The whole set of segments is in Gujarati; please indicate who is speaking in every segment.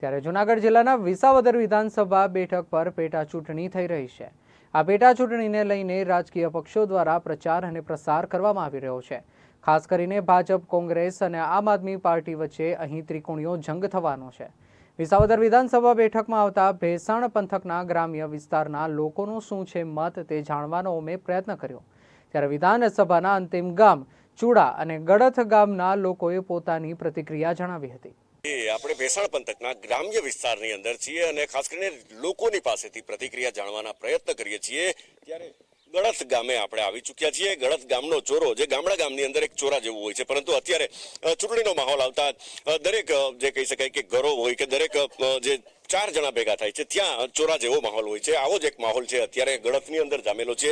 Speaker 1: ત્યારે જૂનાગઢ જિલ્લાના વિસાવદર વિધાનસભા બેઠક પર પેટા ચૂંટણી થઈ રહી છે। આ પેટા ચૂંટણીને લઈને રાજકીય પક્ષો દ્વારા પ્રચાર અને પ્રસાર કરવામાં આવી રહ્યો છે। ખાસ કરીને ભાજપ, કોંગ્રેસ અને આમ આદમી પાર્ટી વચ્ચે અહીં ત્રિકોણીયો જંગ થવાનો છે। વિસાવદર વિધાનસભા બેઠકમાં આવતા ભેસાણ પંથકના ગ્રામ્ય વિસ્તારના લોકોનું શું છે મત તે જાણવાનો અમે પ્રયત્ન કર્યો। ત્યારે વિધાનસભાના અંતિમ ગામ ચૂડા અને ગળથ ગામના લોકોએ પોતાની પ્રતિક્રિયા જણાવી હતી।
Speaker 2: આપણે ભેસાણ પંથકના ગ્રામ્ય વિસ્તારની અંદર છીએ અને ખાસ કરીને લોકોની પાસેથી પ્રતિક્રિયા જાણવાના પ્રયત્ન કરીએ છીએ। ત્યારે ગળથ ગામે આપણે આવી ચૂક્યા છીએ। ગળથ ગામનો ચોરો જે ગામડા ગામની અંદર એક ચોરા જેવું હોય છે, પરંતુ અત્યારે ચૂંટણીનો માહોલ આવતા દરેક જે કહી શકાય કે ઘરો હોય કે દરેક જે 4 જણા ભેગા થાય છે ત્યાં ચોરા જેવો માહોલ હોય છે। આવો જ એક માહોલ છે અત્યારે ગળથની અંદર જામેલો છે।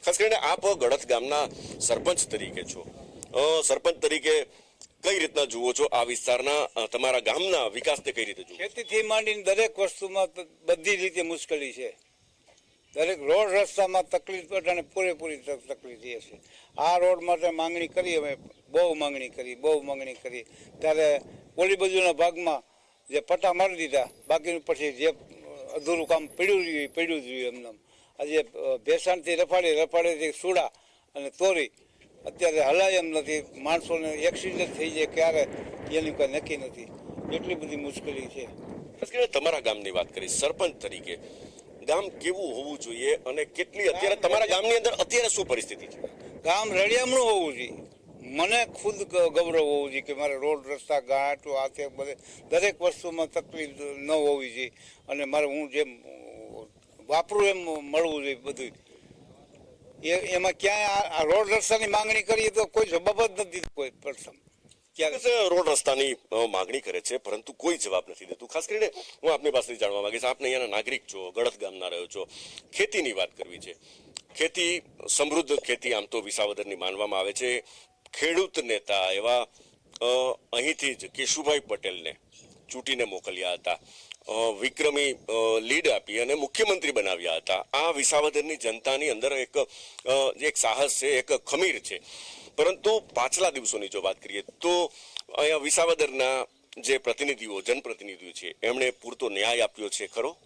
Speaker 2: ખાસ કરીને આપ ગળથ ગામના સરપંચ તરીકે છો, સરપંચ તરીકે કઈ રીતના જુઓ છો આ વિસ્તારના તમારા ગામના વિકાસને કઈ રીતે જુઓ?
Speaker 3: ખેતીથી માંડીને દરેક વસ્તુમાં બધી રીતે મુશ્કેલી છે। દરેક રોડ રસ્તામાં તકલીફ અને પૂરેપૂરી તકલીફ છે। આ રોડ માટે માંગણી કરી, અમે બહુ માંગણી કરી ત્યારે ઓલી બાજુના ભાગમાં જે પટ્ટા મારી દીધા, બાકીનું પછી જે અધૂરું કામ પડ્યું રહ્યું એમને આજે ભેસાણથી રફાડેથી સુડા અને તોરી અત્યારે હલાય એમ નથી। માણસોને એક્સિડન્ટ થઈ જાય ક્યારે એની કોઈ નક્કી નથી, એટલી બધી મુશ્કેલી છે।
Speaker 2: ખાસ કરીને તમારા ગામની વાત કરી સરપંચ તરીકે, ગામ કેવું હોવું જોઈએ અને કેટલી અત્યારે તમારા ગામની અંદર અત્યારે શું પરિસ્થિતિ છે?
Speaker 3: ગામ રળિયામણું હોવું જોઈએ। મને ખુદ ગૌરવ હોવું જોઈએ કે મારે રોડ રસ્તા ઘાટો આ તે બધે દરેક વસ્તુમાં તકલીફ ન હોવી જોઈએ અને મારે હું જેમ વાપરું એમ મળવું જોઈએ બધું। એમાં ક્યાંય આ રોડ રસ્તાની માંગણી કરીએ તો કોઈ જવાબ જ નથી, કોઈ પ્રથમ
Speaker 2: રોડ રસ્તાની માંગણી કરે છે પરંતુ કોઈ જવાબ નથી દેતું। ખાસ કરીને હું આપની પાસેથી જાણવા માંગીશ, આપને અહીંયાના નાગરિક છો, ગળથ ગામના રહ્યો છો, ખેતીની વાત કરવી છે। ખેતી સમૃદ્ધ ખેતી આમ તો વિસાવદરની માનવામાં આવે છે। ખેડૂત નેતા એવા અહીંથી જ કેશુભાઈ પટેલને ચૂંટીને મોકલ્યા હતા, વિક્રમી લીડ આપી અને મુખ્યમંત્રી બનાવ્યા હતા। આ વિસાવદરની જનતાની અંદર એક સાહસ છે, એક ખમીર છે। પરંતુ પાછલા દિવસોની જો વાત કરીએ તો અહીંયા વિસાવદરના જે પ્રતિનિધિઓ, જનપ્રતિનિધિઓ છે એમણે પૂરતો ન્યાય આપ્યો છે ખરો?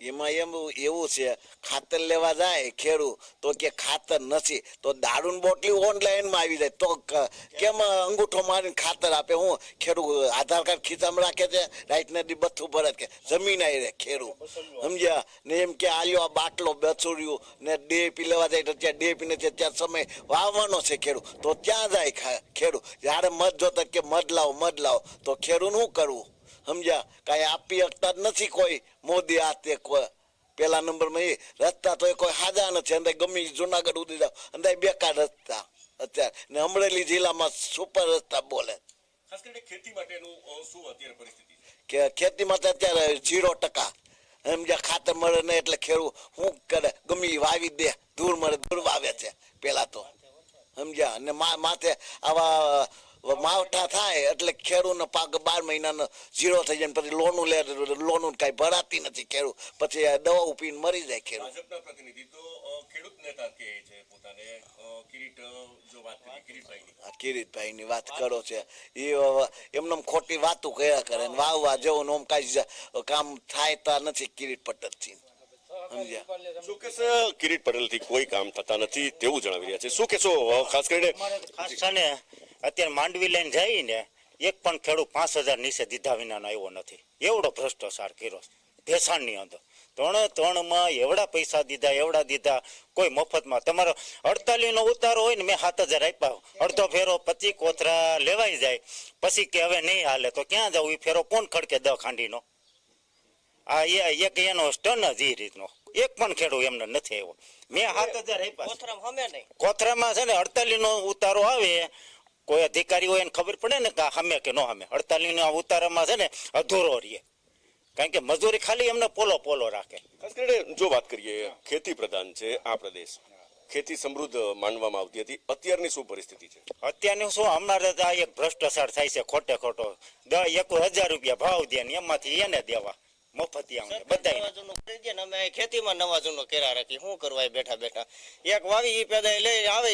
Speaker 4: એમાં એવું છે, ખાતર લેવા જાય ખેડૂત તો કે ખાતર નથી, તો દારૂની બોટલી ઓનલાઈનમાં આવી જાય તો કેમ અંગૂઠો મારીને ખાતર આપે? હું ખેડૂત આધાર કાર્ડ ખીચામાં રાખે છે, રાઈટ ને બથ્થું ભરે કે જમીન આવી રહે ખેડૂત, સમજ્યા ને? એમ કે આલ્યો આ બાટલો બચોર્યું ને DAP લેવા જાય તો ત્યાં DAP ને ત્યાં સમય વાવવાનો છે ખેડૂત, તો ત્યાં જાય ખેડૂત। જ્યારે મધ જોતા કે મધ લાવો તો ખેડૂત શું કરવું, સમજ્યા? કાંઈ આપી શકતા જ નથી કોઈ મોદી હાથે કોઈ પેલા નંબરમાં એ રસ્તા તો કોઈ હાજા નથી, અંદર ગમે જુનાગઢ ઉડી જાવ અંદર બેકાર રસ્તા અત્યારે ને અમરેલી જિલ્લામાં સુપર રસ્તા બોલે।
Speaker 2: ખાસ કરીને ખેતી માટેનું શું અત્યારે પરિસ્થિતિ
Speaker 4: કે ખેતી માટે અત્યારે 0%, સમજ્યા? ખાતર મળે નહીં એટલે ખેડૂત શું કરે, ગમે વાવી દે, ધૂળ મળે ધૂળ વાવે છે પેલા તો, સમજ્યા? અને માથે આવા માવઠા થાય એટલે ખેડૂતનો પાક 12 મહિનાનો 0 થઈ જાય, પછી લોનું કઈ ભરાતી નથી ખેડૂત, પછી દવા પીને મરી જાય ખેડૂત।
Speaker 2: ભાજપના પ્રતિનિધિ તો ખેડૂત નેતા કહે છે પોતાને,
Speaker 4: કિરીટભાઈની વાત કરો છે એ એમને ખોટી વાતો કર્યા કરે, વાવવા જવું આમ કઈ કામ થાય તો નથી કિરીટ પટેલથી, સમજ્યા?
Speaker 2: કિરીટ પટેલથી કોઈ કામ થતા નથી તેવું જણાવી રહ્યા છે। શું કહેશો? ખાસ કરીને
Speaker 5: અત્યારે માંડવી લઈને જાય ને એક પણ ખેડૂત 5000 નીચે દીધા વિનાનો આવ્યો નથી। એવડો ભ્રષ્ટાચાર કર્યો ભેસાણની અંદર। 3 એવડા પૈસા દીધા કોઈ મફતમાં। તમારો 48 નો ઉતારો હોય ને મેં 7000 આપ્યા, અડધો ફેરો 25 કોથરા લેવાઈ જાય, પછી કે હવે નહીં હાલે તો ક્યાં જવું? એ ફેરો કોણ ખડકે 10 ખાંડીનો? આ એક એનો સ્ટન જ એ રીતનો એક પણ ખેડૂત એમને નથી આવ્યો। મેં 7000 આપ્યા, કોથરામાં છે ને 48 નો ઉતારો આવે, કોઈ અધિકારી હોય એને ખબર પડે ને કે હમે કે નો હમે। 48 ના ઉતારામાં છે ને અધૂરો રહીએ, કારણ કે મજૂરી ખાલી એમને પોલો રાખે।
Speaker 2: ખાસ કરીને જો વાત કરીએ, ખેતી પ્રધાન છે આ પ્રદેશ, ખેતી સમૃદ્ધ માનવામાં આવતી હતી, અત્યારની શું પરિસ્થિતિ છે?
Speaker 5: અત્યારની શું, હમણાં આ એક ભ્રષ્ટાચાર થાય છે ખોટો 1000 રૂપિયા ભાવ દે ને એમાંથી એને દેવા મફતિયા બધા।
Speaker 6: અમે ખેતીમાં નવા જૂનો કેરા રાખી શું કરવા બેઠા એક વાવી એ પેદા લઈ આવે,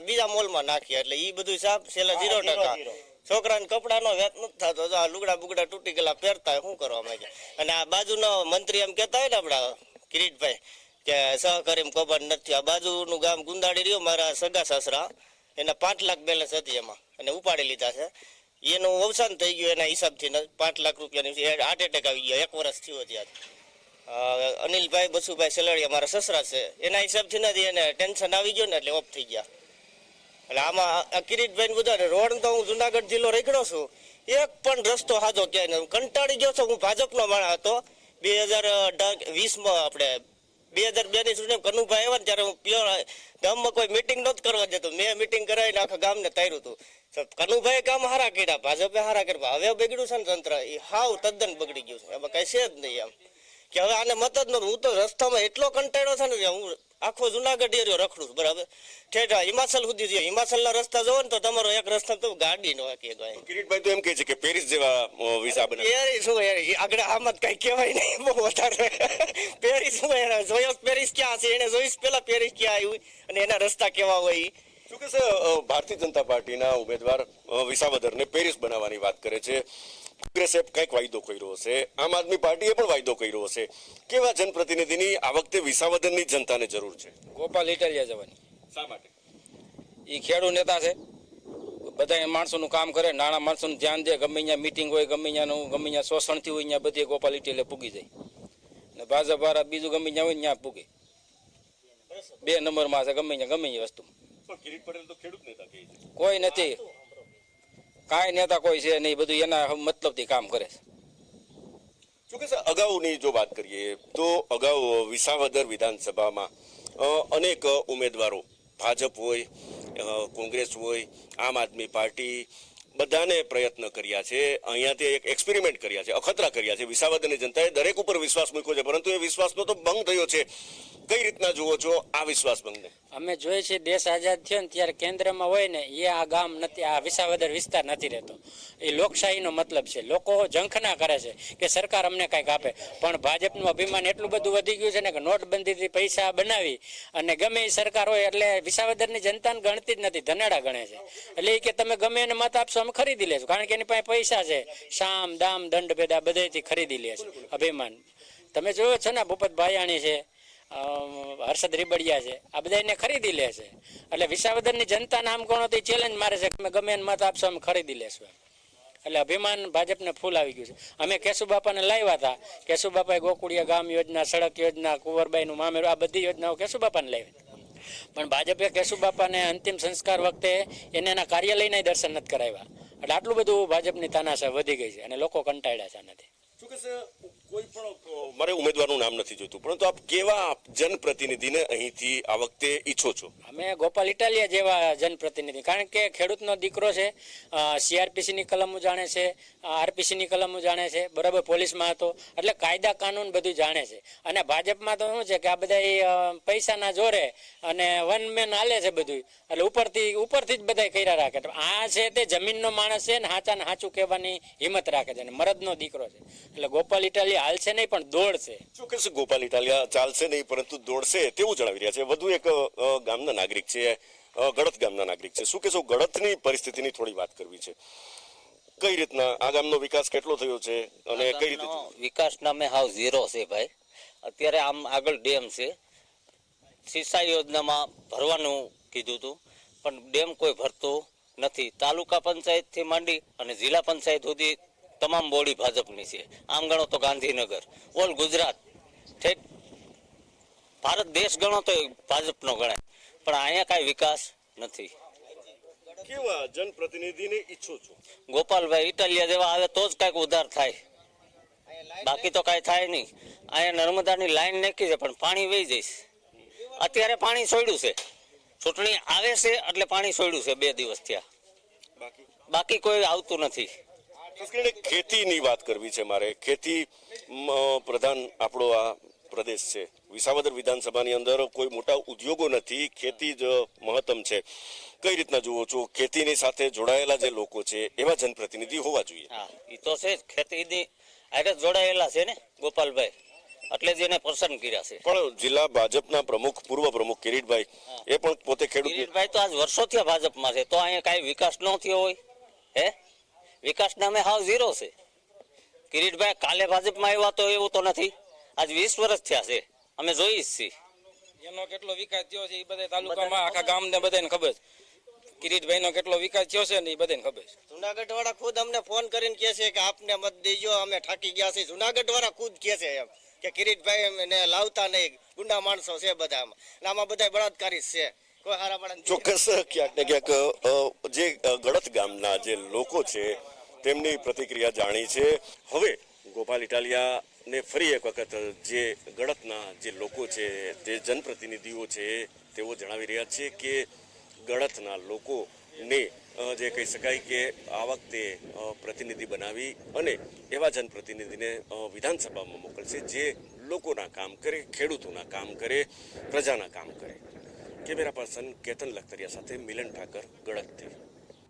Speaker 6: બીજા મોલમાં નાખીએ એટલે એ બધું સાફ છેલ્લા 0%। છોકરાને કપડાનો વેત નથી થતો. તો આ લુગડા બુગડા તૂટી ગયેલા પહેરતા હોય, શું કરવા માંગે. અને આ બાજુનો મંત્રી એમ કહેતા હોય ને આપણા કિરીટભાઈ કે સહકારી કૌભાંડ નથી. આ બાજુનું ગામ ગુંદાડી રહ્યું, મારા સગા સસરા, એના 5 લાખ બેલેન્સ હતી એમાં, અને ઉપાડી લીધા છે. એનું અવસાન થઈ ગયું એના હિસાબથી 5 લાખ રૂપિયાની હાર્ટ એટેક આવી ગયો, 1 વર્ષ થયું ત્યારે. અનિલભાઈ બસુભાઈ સેલડિયા મારા સસરા છે, એના હિસાબથી નથી, એને ટેન્શન આવી ગયું ને એટલે ઓફ થઈ ગયા. એટલે આમાં કિરીટભાઈ બધા રોડ તો હું જુનાગઢ જિલ્લો રેખડો છું, એક પણ રસ્તો સાજો ક્યાંય નહીં. કંટાળી ગયો છું. હું ભાજપનો માણસ હતો. 2020માં આપણે 2002 ની ચૂંટણી કનુભાઈ આવ્યા ને ત્યારે હું પ્યોર ગામમાં કોઈ મિટિંગ નહોતું કરવા દેતો. મેં મિટિંગ કરાવીને આખા ગામને તાર્યું હતું. કનુભાઈ કામ હારા કર્યા, ભાજપે હારા કર્યા. હવે બગડ્યું છે ને તંત્ર, એ હાવ તદ્દન બગડી ગયું છે. એમાં કઈ છે જ નહીં એમ કે હવે આને મત જ નતું. હું તો રસ્તામાં એટલો કંટાળ્યો છે ને, હું આખો જુનાગઢ એરિયો રખડું છું, બરાબર, ઠેઠ હિમાચલ સુધી થયો. હિમાચલના રસ્તા જોવો ને તો તમારો એક રસ્તા તો ગાડી નો કે
Speaker 2: કિરીટભાઈ તો એમ કહે છે કે પેરિસ જેવા વિઝા બને.
Speaker 6: પેરિસ શું આગળ આમાં કઈ કહેવાય નહીં બહુ વધારે. પેરિસ શું જોયો પેરિસ ક્યાં છે, એને જોઈશ પેલા પેરિસ ક્યાં આવ્યું અને એના રસ્તા કેવા હોય.
Speaker 2: શું કે છે ભારતીય જનતા પાર્ટીના ઉમેદવાર વિસાવદરને પેરિસ બનાવવાની વાત કરે છે. કોંગ્રેસે કંઈક વાયદો કર્યો હશે, આમ આદમી પાર્ટીએ પણ વાયદો કર્યો હશે. કેવા જનપ્રતિનિધિની આ વખતે વિસાવદરની જનતાને જરૂર છે?
Speaker 7: ગોપાલ ઇટાલિયા જવાની.
Speaker 2: શા માટે?
Speaker 7: એ ખેડૂત નેતા છે, બધા માણસોનું કામ કરે, નાના માણસોનું ધ્યાન દે. ગમે ત્યાં મિટિંગ હોય, ગમે ત્યાં શોષણથી હોય, ત્યાં બધી ગોપાલ ઇટાલિયા પૂગી જાય. ને ભાજપ વાળા બીજું ગમે ત્યાં હોય ને ત્યાં પૂગે. 2 નંબરમાં છે ગમે ત્યાં, ગમે એ વસ્તુ.
Speaker 2: પણ કિરીટ પટેલ તો ખેડૂત નેતા કહે છે.
Speaker 7: કોઈ નથી, કાંઈ નેતા કોઈ છે નહીં, બધું એના મતલબથી કામ કરે છે.
Speaker 2: શું કે છે અગાઉની જો વાત કરીએ તો અગાઉ વિસાવદર વિધાનસભામાં અનેક ઉમેદવારો, ભાજપ હોય, કોંગ્રેસ હોય, આમ આદમી પાર્ટી, બધાને પ્રયત્ન કર્યા છે. અહીંયાથી એક એક્સપેરિમેન્ટ કર્યા છે, અખતરા કર્યા છે. વિસાવદરની જનતાએ દરેક ઉપર વિશ્વાસ મૂક્યો છે, પરંતુ એ વિશ્વાસનો તો ભંગ થયો છે. કઈ રીતના જુઓ છો આ વિશ્વાસ ભંગને?
Speaker 8: અમે જોઈએ છીએ દેશ આઝાદ થયો ને ત્યારે કેન્દ્રમાં હોય ને એ આ ગામ નથી, આ વિસાવદર વિસ્તાર નથી રહેતો. એ લોકશાહીનો મતલબ છે. લોકો ઝંખના કરે છે કે સરકાર અમને કંઈક આપે, પણ ભાજપનું અભિમાન એટલું બધું વધી ગયું છે ને કે નોટબંધીથી પૈસા બનાવી અને ગમે એ સરકાર હોય એટલે વિસાવદરની જનતાને ગણતી જ નથી, ધનાડા ગણે છે. એટલે એ કે તમે ગમે એને મત આપશો અમે ખરીદી લેશું, કારણ કે એની પાસે પૈસા છે. સામ દામ દંડ ભેદા બધેથી ખરીદી લે છે અભિમાન. તમે જોયો છો ને, ભૂપત ભાયાણી છે, હર્ષદ રીબડિયા છે, આ બધા એને ખરીદી લે છે. એટલે વિસાવદરની જનતાના આમ કોણ તો ચેલેન્જ મારે છે કે ગમે એને મત આપશો અમે ખરીદી લેશું. એટલે અભિમાન ભાજપને ફૂલ આવી ગયું છે. અમે કેશુબાપાને લાવ્યા હતા, કેશુબાપાએ ગોકુળિયા ગામ યોજના, સડક યોજના, કુંવરબાઈનું મામેરું, આ બધી યોજનાઓ કેશુબાપાને લાવી હતી. પણ ભાજપે કેશુબાપાને અંતિમ સંસ્કાર વખતે એને એના કાર્યાલયના દર્શન નથી કરાવ્યા. એટલે આટલું બધું ભાજપની તાનાશાહ વધી ગઈ છે અને લોકો કંટાળ્યા છે આનાથી.
Speaker 2: શું કે છે કોઈ પણ મારે ઉમેદવારનું નામ નથી જોઈતું, પરંતુ આપ કેવા જનપ્રતિનિધિને અહીંથી આ વખતે ઈચ્છો છો?
Speaker 8: અમે ગોપાલ ઇટાલિયા જેવા જનપ્રતિનિધિ, કારણ કે ખેડૂતનો દીકરો છે, CRPCની કલમો જાણે છે, RPCની કલમો જાણે છે, બરાબર, પોલીસમાં હતો, એટલે કાયદા કાનૂન બધું જાણે છે. અને ભાજપમાં તો શું છે કે આ બધા પૈસાના જોરે અને વન મેન હાલે છે બધું, એટલે ઉપરથી જ બધા કર્યા રાખે. આ છે તે જમીનનો માણસ છે ને હાચાને હાચું કહેવાની હિંમત રાખે છે અને મરદનો દીકરો છે. એટલે ગોપાલ ઇટાલિયા હાલશે નહીં પણ દોડશે.
Speaker 2: શું કહેશે ગોપાલ ઇટાલિયા ચાલશે નહીં પરંતુ દોડશે તેવું જણાવી રહ્યા છે. વધુ એક ગામના નાગરિક છે, ગળત ગામના નાગરિક છે. શું કહેશો, ગળતની પરિસ્થિતિની થોડી વાત કરવી છે. કઈ રીતના આ ગામનો વિકાસ કેટલો થયો છે અને કઈ રીતે?
Speaker 9: વિકાસ નામે હાવ ઝીરો છે ભાઈ. અત્યારે આમ આગળ ડેમ છે, સિંચાઈ યોજનામાં ભરવાનું કીધું હતું પણ ડેમ કોઈ ભરતું નથી. તાલુકા પંચાયતથી માંડી અને જિલ્લા પંચાયત સુધી તમામ બોડી ભાજપની છે. આમ ગણો તો ગાંધીનગર, ઓલ ગુજરાત, ઠેઠ ભારત દેશ ગણો તો ભાજપનો ગણાય, પણ અહીંયા કાંઈ વિકાસ નથી.
Speaker 2: કેવા જનપ્રતિનિધિને ઈચ્છો છો?
Speaker 9: ગોપાલભાઈ ઇટાલિયા જેવા આવે તો જ કાંઈક ઉધાર થાય, બાકી તો કાંઈ થાય નહીં. અહીંયા નર્મદાની લાઈન નાખી છે પણ પાણી વહી જઈશ. અત્યારે પાણી છોડ્યું છે, ચૂંટણી આવે છે એટલે પાણી છોડ્યું છે 2 દિવસ થયા, બાકી કોઈ આવતું નથી.
Speaker 2: ખાસ કરીને ખેતીની વાત કરવી છે મારે. ખેતી પ્રધાન આપણો આ પ્રદેશ છે. વિસાવદર વિધાનસભાની અંદર કોઈ મોટા ઉદ્યોગો નથી, ખેતી જ મહત્તમ છે. કઈ રીતના જુઓ છો? ખેતીની સાથે જોડાયેલા જે લોકો છે એવા જનપ્રતિનિધિ હોવા જોઈએ.
Speaker 9: હા, એ તો છે, ખેતીની આરે જોડાયેલા છે ને ગોપાલભાઈ, એટલે જ એને પસંદ કર્યા છે.
Speaker 2: પણ જિલ્લા ભાજપના પ્રમુખ, પૂર્વ પ્રમુખ કિરીટભાઈ, એ પણ પોતે ખેડૂત.
Speaker 9: કિરીટભાઈ તો આજ વર્ષોથી ભાજપમાં છે, તો અહીંયા કાંઈ વિકાસ ન થયો હોય? હે, વિકાસ નામે હાવ ઝીરો છે. કિરીટભાઈ કાલે ભાજપમાં આવ્યા તો એવું તો નથી, આજ 20 વર્ષ થયા છે, અમે જોઈ જ છીએ.
Speaker 7: એનો કેટલો વિકાસ થયો છે એ બધા તાલુકામાં આખા ગામને બધાને ખબર છે. કિરીટભાઈ નો કેટલો વિકાસ થયો છે ને એ બધાને ખબર છે.
Speaker 6: જુનાગઢ વાળા ખુદ અમને ફોન કરીને કહે છે કે આપને મત દેજો, અમે થાકી ગયા છીએ. જુનાગઢ વાળા ખુદ કહે છે એમ કે કિરીટભાઈ ને લાવતા નહીં, ગુંડા માણસો છે બધા આમાં બધા બળાત્કારી છે, કોઈ હારા માણસ
Speaker 2: ચોક્કસ ક્યાંક ને ક્યાંક જે ગળત ગામના જે લોકો છે તેમની પ્રતિક્રિયા જાણી છે. હવે ગોપાલ ઇટાલિયાને ફરી એક વખત જે ગળતના જે લોકો છે, જે જનપ્રતિનિધિઓ છે, તેઓ જણાવી રહ્યા છે કે ગળતના લોકોને જે કહી શકાય કે આ વખતે પ્રતિનિધિ બનાવી અને એવા જનપ્રતિનિધિને વિધાનસભામાં મોકલશે જે લોકોના કામ કરે, ખેડૂતોના કામ કરે, પ્રજાના કામ કરે. કેમેરા પર્સન કેતન લખતરિયા સાથે મિલન ઠાકર, ગળતથી.